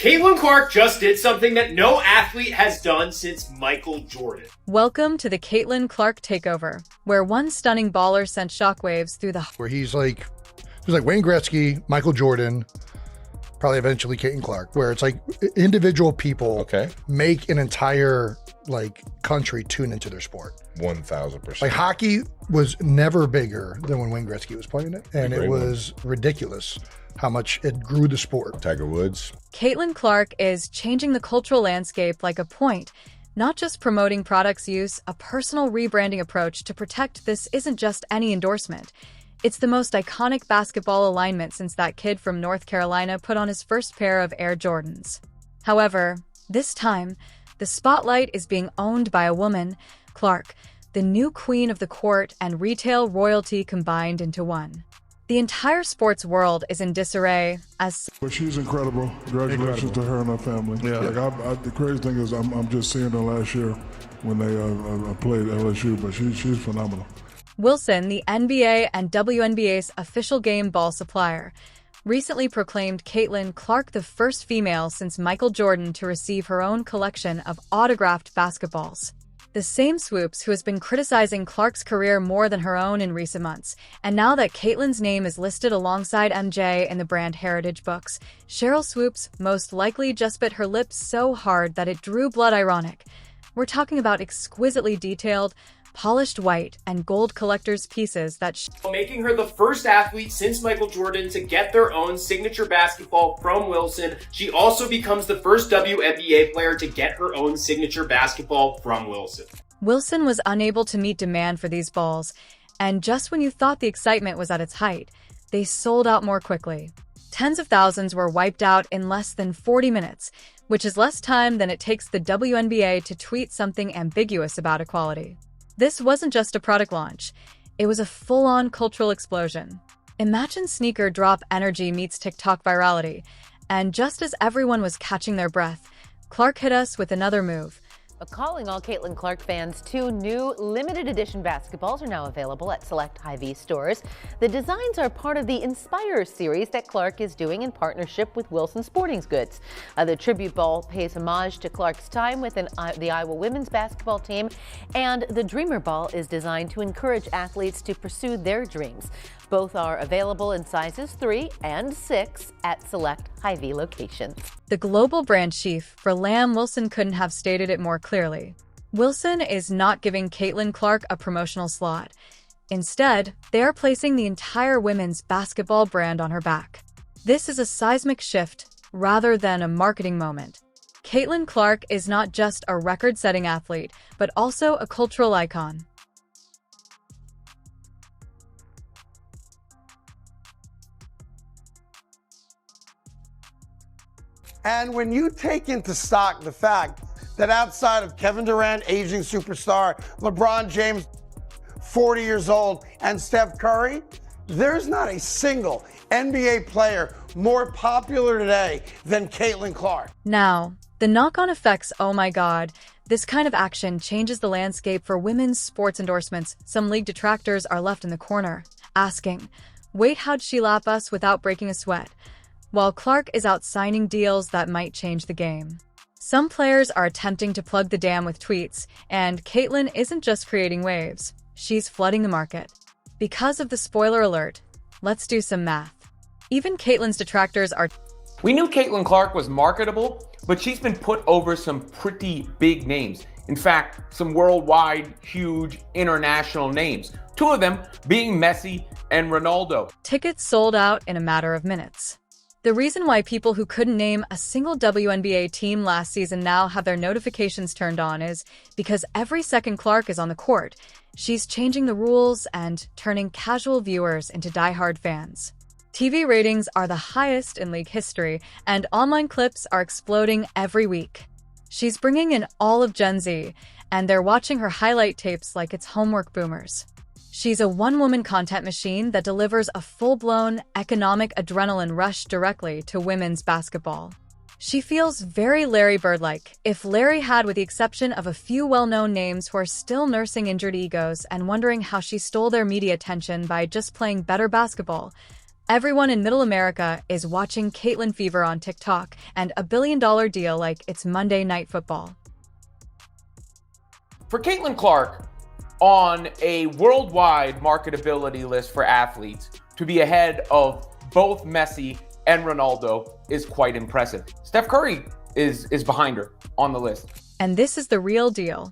Caitlin Clark just did something that no athlete has done since Michael Jordan. Welcome to the Caitlin Clark takeover, where one stunning baller sent shockwaves through the... Where he's like Wayne Gretzky, Michael Jordan, probably eventually Caitlin Clark, where it's like individual people make an entire country tune into their sport. 1,000%. Like hockey was never bigger than when Wayne Gretzky was playing it. And it was ridiculous how much it grew the sport. Tiger Woods. Caitlin Clark is changing the cultural landscape like a point, not just promoting products use, a personal rebranding approach to protect this isn't just any endorsement. It's the most iconic basketball alignment since that kid from North Carolina put on his first pair of Air Jordans. However, this time, the spotlight is being owned by a woman, Clark, the new queen of the court and retail royalty combined into one. The entire sports world is in disarray as... But she's incredible. Congratulations to her and her family. Yeah. The crazy thing is I'm just seeing her last year when they played LSU, but she's phenomenal. Wilson, the NBA and WNBA's official game ball supplier, recently proclaimed Caitlin Clark the first female since Michael Jordan to receive her own collection of autographed basketballs. The same Swoops who has been criticizing Clark's career more than her own in recent months. And now that Caitlin's name is listed alongside MJ in the brand heritage books, Cheryl Swoops most likely just bit her lips so hard that it drew blood. Ironic. We're talking about exquisitely detailed, polished white and gold collector's pieces that making her the first athlete since Michael Jordan to get their own signature basketball from Wilson. She also becomes the first WNBA player to get her own signature basketball from Wilson. Wilson was unable to meet demand for these balls, and just when you thought the excitement was at its height, they sold out more quickly. Tens of thousands were wiped out in less than 40 minutes, which is less time than it takes the WNBA to tweet something ambiguous about equality. This wasn't just a product launch, it was a full-on cultural explosion. Imagine sneaker drop energy meets TikTok virality, and just as everyone was catching their breath, Clark hit us with another move. Calling all Caitlin Clark fans, 2 new limited edition basketballs are now available at select Hy-Vee stores. The designs are part of the Inspire series that Clark is doing in partnership with Wilson Sporting Goods. The tribute ball pays homage to Clark's time with the Iowa women's basketball team, and the Dreamer ball is designed to encourage athletes to pursue their dreams. Both are available in sizes 3 and 6 at select Hy-Vee locations. The global brand chief for Lamb Wilson couldn't have stated it more clearly. Wilson is not giving Caitlin Clark a promotional slot. Instead, they are placing the entire women's basketball brand on her back. This is a seismic shift rather than a marketing moment. Caitlin Clark is not just a record-setting athlete, but also a cultural icon. And when you take into stock the fact that outside of Kevin Durant, aging superstar, LeBron James, 40 years old, and Steph Curry, there's not a single NBA player more popular today than Caitlin Clark. Now, the knock-on effects, oh my god, this kind of action changes the landscape for women's sports endorsements. Some league detractors are left in the corner, asking, wait, how'd she lap us without breaking a sweat? While Clark is out signing deals that might change the game. Some players are attempting to plug the dam with tweets, and Caitlin isn't just creating waves, she's flooding the market. Because of the spoiler alert, let's do some math. Even Caitlin's detractors are... We knew Caitlin Clark was marketable, but she's been put over some pretty big names. In fact, some worldwide, huge, international names. 2 of them being Messi and Ronaldo. Tickets sold out in a matter of minutes. The reason why people who couldn't name a single WNBA team last season now have their notifications turned on is because every second Clark is on the court, she's changing the rules and turning casual viewers into diehard fans. TV ratings are the highest in league history, and online clips are exploding every week. She's bringing in all of Gen Z, and they're watching her highlight tapes like it's homework boomers. She's a one-woman content machine that delivers a full-blown economic adrenaline rush directly to women's basketball. She feels very Larry Bird-like, if Larry had, with the exception of a few well-known names who are still nursing injured egos and wondering how she stole their media attention by just playing better basketball. Everyone in Middle America is watching Caitlyn Fever on TikTok and a billion-dollar deal like it's Monday Night Football. For Caitlin Clark, on a worldwide marketability list for athletes, to be ahead of both Messi and Ronaldo is quite impressive. Steph Curry is behind her on the list. And this is the real deal.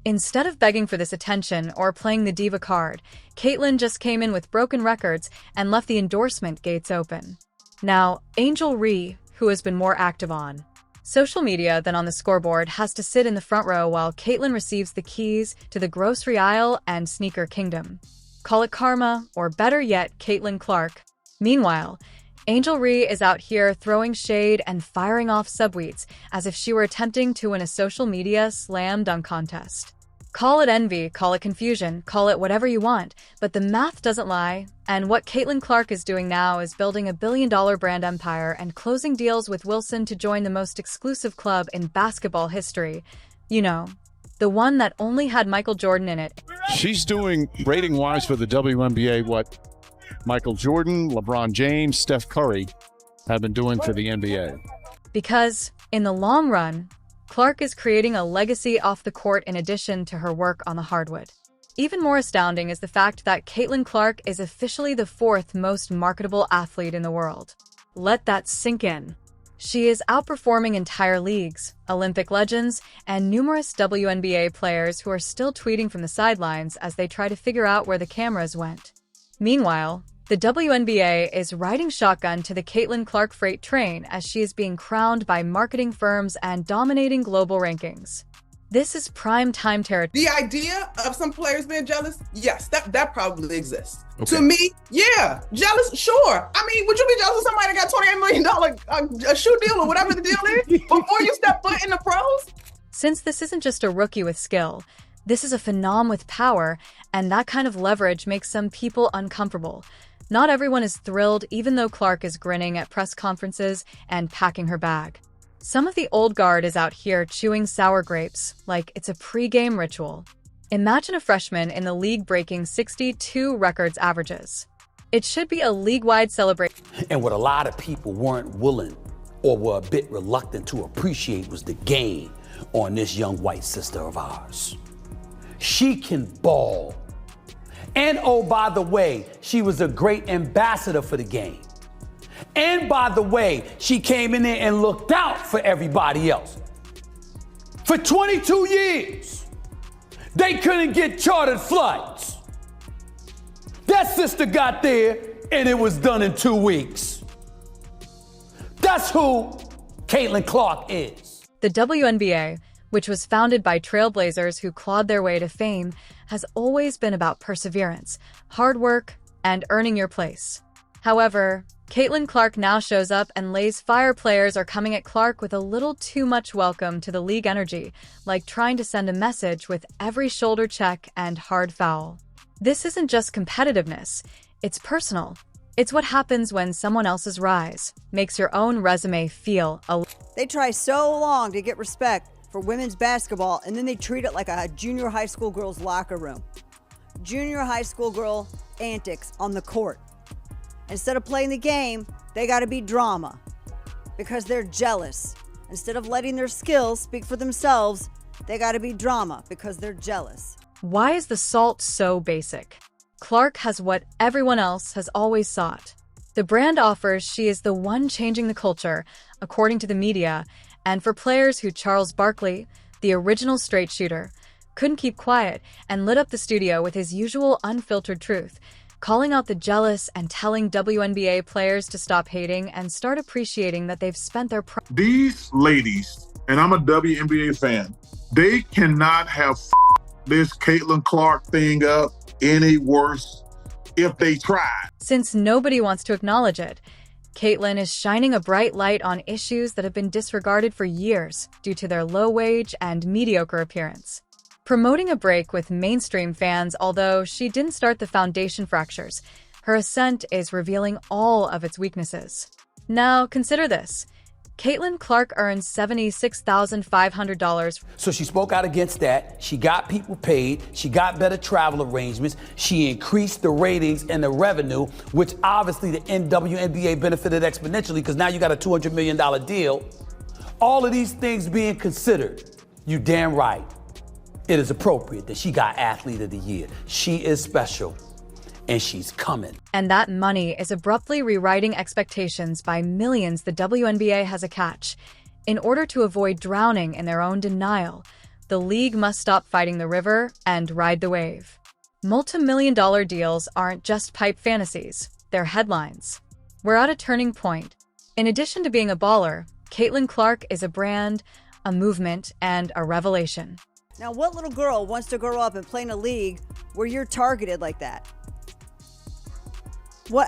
Instead of begging for this attention or playing the diva card, Caitlyn just came in with broken records and left the endorsement gates open. Now, Angel Reese, who has been more active on social media than on the scoreboard, has to sit in the front row while Caitlyn receives the keys to the grocery aisle and sneaker kingdom. Call it karma, or better yet, Caitlyn Clark. Meanwhile, Angel Reese is out here throwing shade and firing off subtweets as if she were attempting to win a social media slam dunk contest. Call it envy, call it confusion, call it whatever you want, but the math doesn't lie, and what Caitlyn Clark is doing now is building a billion-dollar brand empire and closing deals with Wilson to join the most exclusive club in basketball history. You know, the one that only had Michael Jordan in it. She's doing, rating-wise for the WNBA, what Michael Jordan, LeBron James, Steph Curry have been doing for the NBA. Because, in the long run, Clark is creating a legacy off the court in addition to her work on the hardwood. Even more astounding is the fact that Caitlyn Clark is officially the fourth most marketable athlete in the world. Let that sink in. She is outperforming entire leagues, Olympic legends, and numerous WNBA players who are still tweeting from the sidelines as they try to figure out where the cameras went. Meanwhile, the WNBA is riding shotgun to the Caitlyn Clark freight train as she is being crowned by marketing firms and dominating global rankings. This is prime time territory. The idea of some players being jealous, yes, that probably exists. Okay. To me, yeah, jealous, sure. I mean, would you be jealous of somebody that got $28 million a shoe deal or whatever the deal is before you step foot in the pros? Since this isn't just a rookie with skill, this is a phenom with power, and that kind of leverage makes some people uncomfortable. Not everyone is thrilled, even though Clark is grinning at press conferences and packing her bag. Some of the old guard is out here chewing sour grapes like it's a pre-game ritual. Imagine a freshman in the league breaking 62 records averages. It should be a league-wide celebration. And what a lot of people weren't willing or were a bit reluctant to appreciate was the game on this young white sister of ours. She can ball. And oh, by the way, she was a great ambassador for the game. And by the way, she came in there and looked out for everybody else. For 22 years, they couldn't get chartered flights. That sister got there and it was done in 2 weeks. That's who Caitlyn Clark is. The WNBA, which was founded by trailblazers who clawed their way to fame, has always been about perseverance, hard work, and earning your place. However, Caitlyn Clark now shows up and lays fire. Players are coming at Clark with a little too much welcome to the league energy, like trying to send a message with every shoulder check and hard foul. This isn't just competitiveness, it's personal. It's what happens when someone else's rise makes your own resume feel They try so long to get respect for women's basketball, and then they treat it like a junior high school girl's locker room. Junior high school girl antics on the court. Instead of playing the game, they gotta be drama because they're jealous. Instead of letting their skills speak for themselves, they gotta be drama because they're jealous. Why is the salt so basic? Clark has what everyone else has always sought. The brand offers she is the one changing the culture, according to the media, and for players who Charles Barkley, the original straight shooter, couldn't keep quiet and lit up the studio with his usual unfiltered truth, calling out the jealous and telling WNBA players to stop hating and start appreciating that they've spent their These ladies, and I'm a WNBA fan, they cannot have this Caitlyn Clark thing up any worse if they try. Since nobody wants to acknowledge it, Caitlyn is shining a bright light on issues that have been disregarded for years due to their low wage and mediocre appearance. Promoting a break with mainstream fans, although she didn't start the foundation fractures, her ascent is revealing all of its weaknesses. Now, consider this. Caitlin Clark earns $76,500. So she spoke out against that. She got people paid. She got better travel arrangements. She increased the ratings and the revenue, which obviously the WNBA benefited exponentially because now you got a $200 million deal. All of these things being considered, you damn right. It is appropriate that she got Athlete of the Year. She is special, and she's coming. And that money is abruptly rewriting expectations by millions. The WNBA has a catch. In order to avoid drowning in their own denial, the league must stop fighting the river and ride the wave. Multi-million-dollar deals aren't just pipe fantasies, they're headlines. We're at a turning point. In addition to being a baller, Caitlin Clark is a brand, a movement, and a revelation. Now, what little girl wants to grow up and play in a league where you're targeted like that?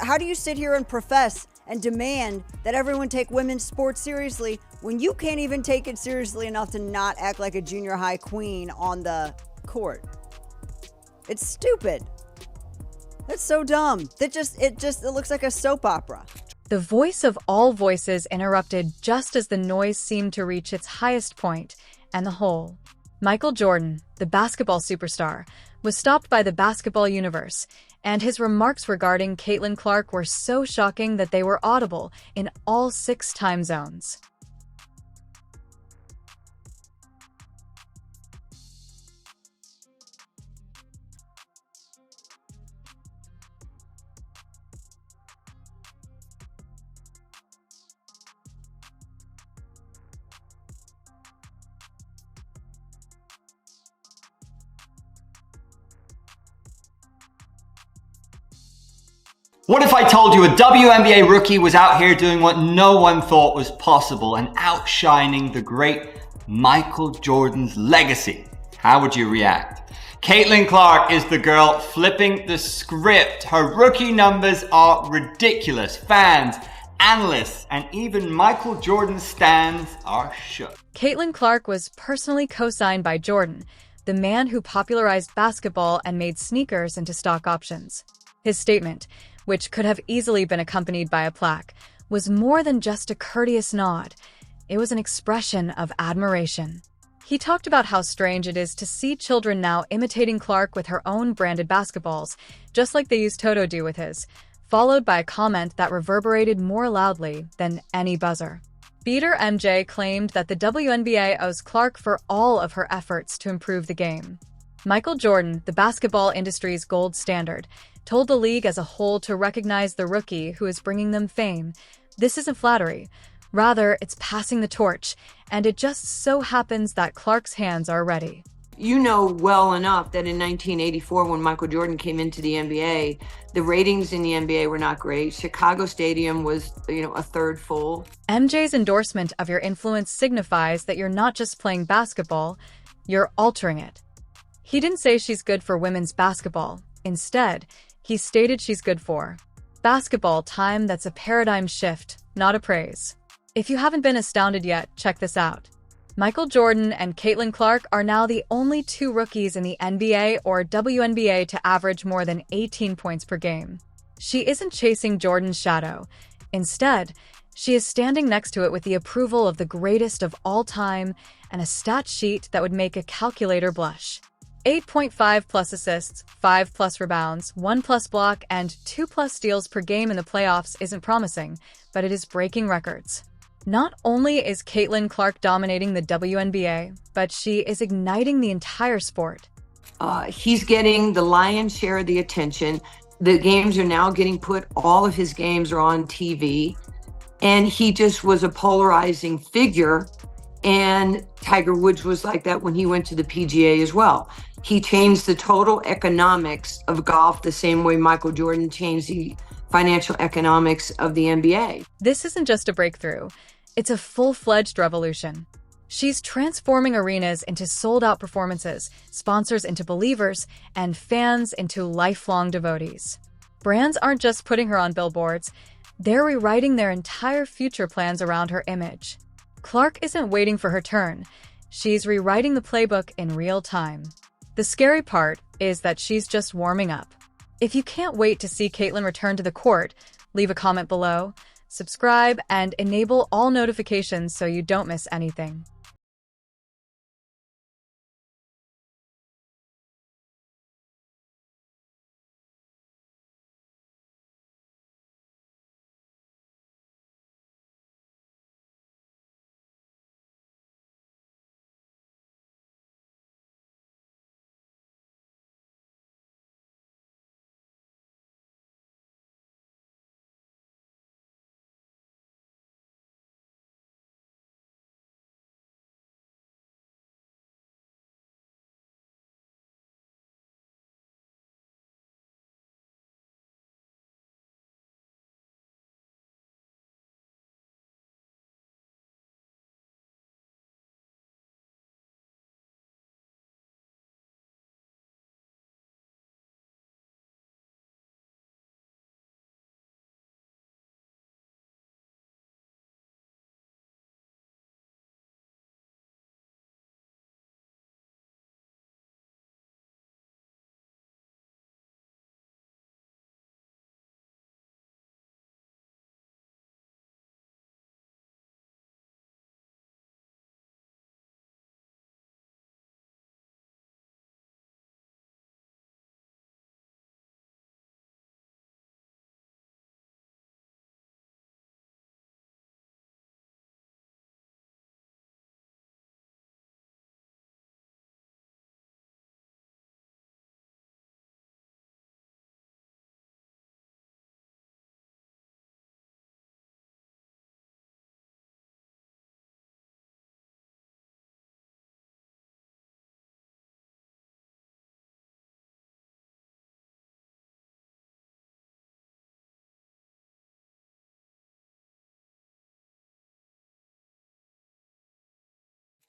How do you sit here and profess and demand that everyone take women's sports seriously when you can't even take it seriously enough to not act like a junior high queen on the court? It's stupid. That's so dumb. It looks like a soap opera. The voice of all voices interrupted just as the noise seemed to reach its highest point, and the whole. Michael Jordan, the basketball superstar, was stopped by the basketball universe, and his remarks regarding Caitlin Clark were so shocking that they were audible in all 6 time zones. What if I told you a WNBA rookie was out here doing what no one thought was possible and outshining the great Michael Jordan's legacy? How would you react? Caitlin Clark is the girl flipping the script. Her rookie numbers are ridiculous. Fans, analysts, and even Michael Jordan stans are shook. Caitlin Clark was personally co-signed by Jordan, the man who popularized basketball and made sneakers into stock options. His statement, which could have easily been accompanied by a plaque, was more than just a courteous nod. It was an expression of admiration. He talked about how strange it is to see children now imitating Clark with her own branded basketballs, just like they used Toto do with his, followed by a comment that reverberated more loudly than any buzzer. Beater MJ claimed that the WNBA owes Clark for all of her efforts to improve the game. Michael Jordan, the basketball industry's gold standard, told the league as a whole to recognize the rookie who is bringing them fame. This isn't flattery. Rather, it's passing the torch, and it just so happens that Clark's hands are ready. You know well enough that in 1984, when Michael Jordan came into the NBA, the ratings in the NBA were not great. Chicago Stadium was, a third full. MJ's endorsement of your influence signifies that you're not just playing basketball, you're altering it. He didn't say she's good for women's basketball. Instead, he stated she's good for basketball time. That's a paradigm shift, not a praise. If you haven't been astounded yet, check this out. Michael Jordan and Caitlin Clark are now the only 2 rookies in the NBA or WNBA to average more than 18 points per game. She isn't chasing Jordan's shadow. Instead, she is standing next to it with the approval of the greatest of all time and a stat sheet that would make a calculator blush. 8.5 plus assists, 5 plus rebounds, 1 plus block, and 2 plus steals per game in the playoffs isn't promising, but it is breaking records. Not only is Caitlin Clark dominating the WNBA, but she is igniting the entire sport. He's getting the lion's share of the attention. The games are now getting all of his games are on TV. And he just was a polarizing figure. And Tiger Woods was like that when he went to the PGA as well. He changed the total economics of golf the same way Michael Jordan changed the financial economics of the NBA. This isn't just a breakthrough. It's a full-fledged revolution. She's transforming arenas into sold-out performances, sponsors into believers, and fans into lifelong devotees. Brands aren't just putting her on billboards. They're rewriting their entire future plans around her image. Clark isn't waiting for her turn. She's rewriting the playbook in real time. The scary part is that she's just warming up. If you can't wait to see Caitlin return to the court, leave a comment below, subscribe, and enable all notifications so you don't miss anything.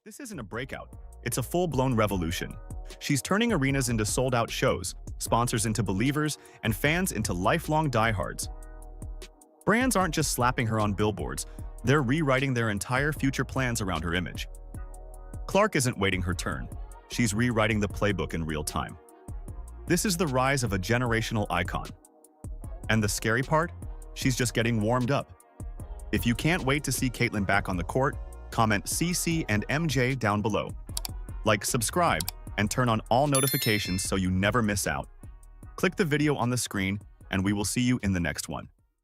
This isn't a breakout. It's a full-blown revolution. She's turning arenas into sold-out shows, sponsors into believers, and fans into lifelong diehards. Brands aren't just slapping her on billboards, they're rewriting their entire future plans around her image. Clark isn't waiting her turn. She's rewriting the playbook in real time. This is the rise of a generational icon. And the scary part? She's just getting warmed up. If you can't wait to see Caitlyn back on the court, comment CC and MJ down below. Like, subscribe, and turn on all notifications so you never miss out. Click the video on the screen, and we will see you in the next one.